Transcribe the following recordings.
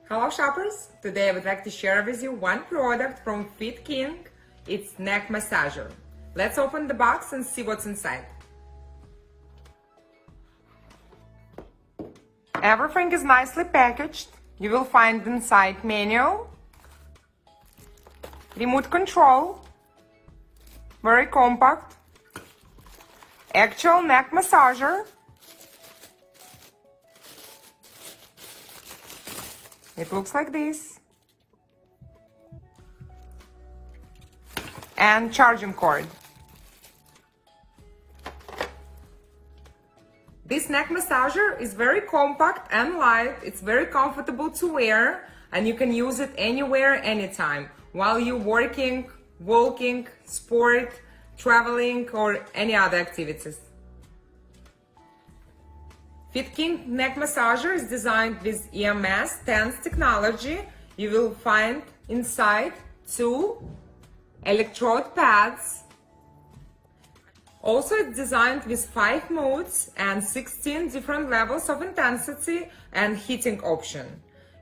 Hello shoppers! Today I would like to share with you one product from furqan. It's neck massager. Let's open the box and see what's inside. Everything is nicely packaged. You will find inside manual, remote control, very compact, actual neck massager. It looks like this. And charging cord. This neck massager is very compact and light. It's very comfortable to wear and you can use it anywhere, anytime, while you're working, walking, sport, traveling, or any other activities. furqan neck massager is designed with EMS TENS technology. You will find inside 2 electrode pads. Also, it's designed with 5 modes and 16 different levels of intensity and heating option.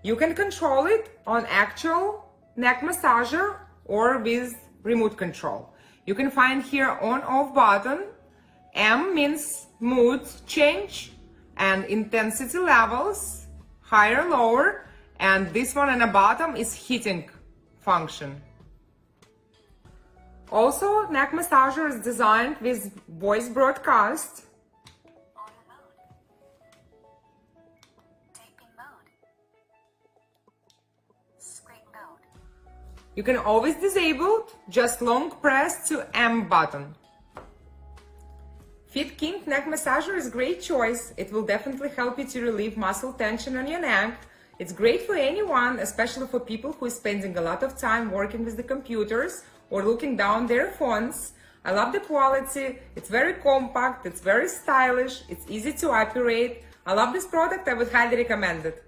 You can control it on actual neck massager or with remote control. You can find here on/off button. M means mood change and intensity levels, higher, lower, and this one on the bottom is heating function. Also, neck massager is designed with voice broadcast. Auto mode. Taping mode. Scrape mode. You can always disable it, just long press to M button. furqan neck massager is a great choice. It will definitely help you to relieve muscle tension on your neck. It's great for anyone, especially for people who are spending a lot of time working with the computers or looking down their phones. I love the quality. It's very compact, it's very stylish, it's easy to operate. I love this product. I would highly recommend it.